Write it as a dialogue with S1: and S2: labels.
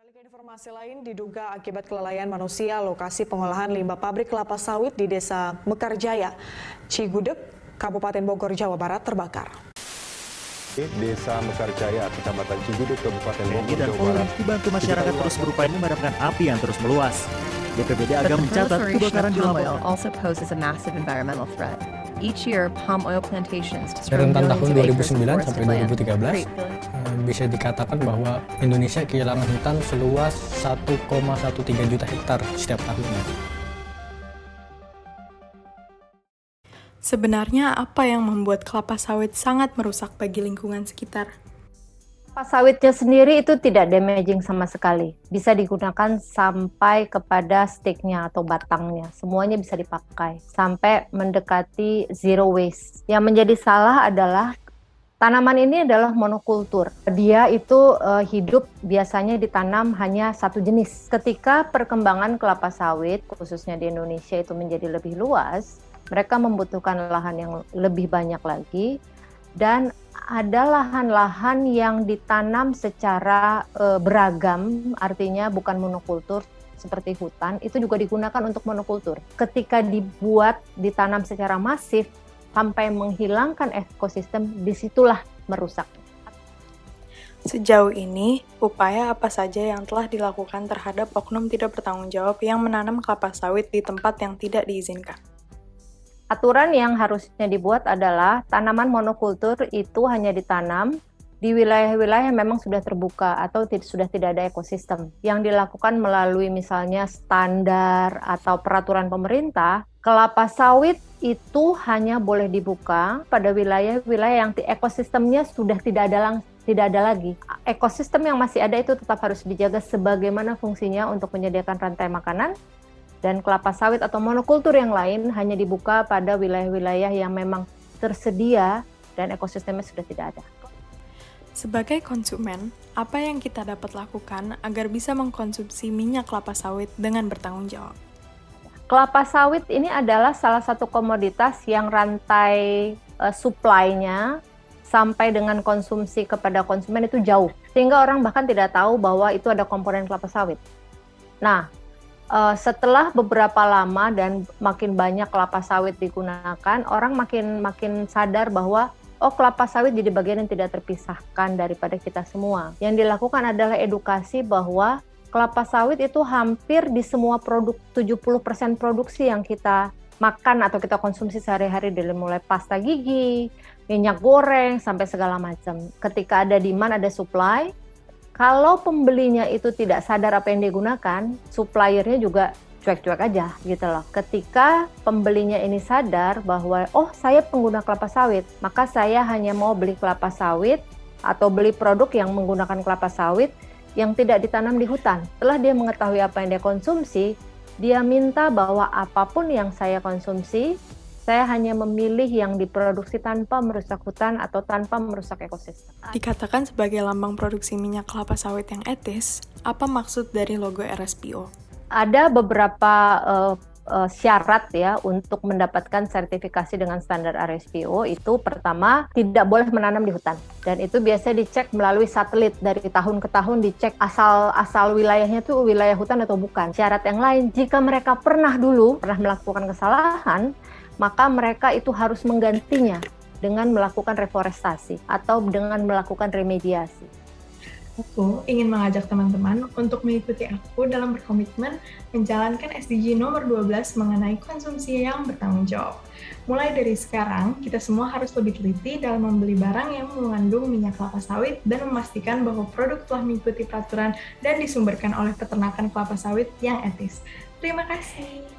S1: Beralih ke informasi lain, diduga akibat kelalaian manusia, lokasi pengolahan limbah pabrik kelapa sawit di Desa Mekarjaya, Cigudeg, Kabupaten Bogor, Jawa Barat terbakar.
S2: Desa Mekarjaya, Kecamatan Cigudeg, Kabupaten Bogor,
S3: dan
S2: Jawa Barat,
S3: dibantu masyarakat terus berupaya memadamkan api yang terus meluas. BPBD Agam mencatat kebakaran di lapangan
S4: also poses a massive environmental threat. Each year, palm oil plantations destroy
S5: Rentang tahun
S4: millions of acres of
S5: 2009
S4: forested
S5: sampai
S4: land,
S5: 2013 bisa dikatakan bahwa Indonesia kehilangan hutan seluas 1,13 juta hektar setiap tahunnya.
S6: Sebenarnya apa yang membuat kelapa sawit sangat merusak bagi lingkungan sekitar?
S7: Kelapa sawitnya sendiri itu tidak damaging sama sekali. Bisa digunakan sampai kepada sticknya atau batangnya. Semuanya bisa dipakai sampai mendekati zero waste. Yang menjadi salah adalah tanaman ini adalah monokultur. Dia itu hidup biasanya ditanam hanya satu jenis. Ketika perkembangan kelapa sawit, khususnya di Indonesia itu menjadi lebih luas, mereka membutuhkan lahan yang lebih banyak lagi, dan ada lahan-lahan yang ditanam secara beragam, artinya bukan monokultur seperti hutan, itu juga digunakan untuk monokultur. Ketika ditanam secara masif, sampai menghilangkan ekosistem, disitulah merusak.
S6: Sejauh ini, upaya apa saja yang telah dilakukan terhadap oknum tidak bertanggung jawab yang menanam kelapa sawit di tempat yang tidak diizinkan?
S7: Aturan yang harusnya dibuat adalah tanaman monokultur itu hanya ditanam di wilayah-wilayah yang memang sudah terbuka atau sudah tidak ada ekosistem. Yang dilakukan melalui misalnya standar atau peraturan pemerintah, kelapa sawit itu hanya boleh dibuka pada wilayah-wilayah yang ekosistemnya sudah tidak ada lagi. Ekosistem yang masih ada itu tetap harus dijaga sebagaimana fungsinya untuk menyediakan rantai makanan, dan kelapa sawit atau monokultur yang lain hanya dibuka pada wilayah-wilayah yang memang tersedia dan ekosistemnya sudah tidak ada.
S6: Sebagai konsumen, apa yang kita dapat lakukan agar bisa mengkonsumsi minyak kelapa sawit dengan bertanggung jawab?
S7: Kelapa sawit ini adalah salah satu komoditas yang rantai supply-nya sampai dengan konsumsi kepada konsumen itu jauh. Sehingga orang bahkan tidak tahu bahwa itu ada komponen kelapa sawit. Nah, setelah beberapa lama dan makin banyak kelapa sawit digunakan, orang makin sadar bahwa kelapa sawit jadi bagian yang tidak terpisahkan daripada kita semua. Yang dilakukan adalah edukasi bahwa kelapa sawit itu hampir di semua produk, 70% produksi yang kita makan atau kita konsumsi sehari-hari, dari mulai pasta gigi, minyak goreng, sampai segala macam. Ketika ada demand, ada supply. Kalau pembelinya itu tidak sadar apa yang digunakan, suppliernya juga cuek-cuek aja gitu loh. Ketika pembelinya ini sadar bahwa saya pengguna kelapa sawit, maka saya hanya mau beli kelapa sawit atau beli produk yang menggunakan kelapa sawit yang tidak ditanam di hutan. Setelah dia mengetahui apa yang dia konsumsi, dia minta bahwa apapun yang saya konsumsi, saya hanya memilih yang diproduksi tanpa merusak hutan atau tanpa merusak ekosistem.
S6: Dikatakan sebagai lambang produksi minyak kelapa sawit yang etis, apa maksud dari logo RSPO?
S7: Ada beberapa syarat ya untuk mendapatkan sertifikasi dengan standar RSPO. Itu pertama, tidak boleh menanam di hutan. Dan itu biasanya dicek melalui satelit, dari tahun ke tahun dicek asal wilayahnya itu wilayah hutan atau bukan. Syarat yang lain, jika mereka pernah melakukan kesalahan, maka mereka itu harus menggantinya dengan melakukan reforestasi atau dengan melakukan remediasi.
S8: Aku ingin mengajak teman-teman untuk mengikuti aku dalam berkomitmen menjalankan SDG nomor 12 mengenai konsumsi yang bertanggung jawab. Mulai dari sekarang, kita semua harus lebih teliti dalam membeli barang yang mengandung minyak kelapa sawit dan memastikan bahwa produk telah mengikuti peraturan dan disumberkan oleh peternakan kelapa sawit yang etis. Terima kasih.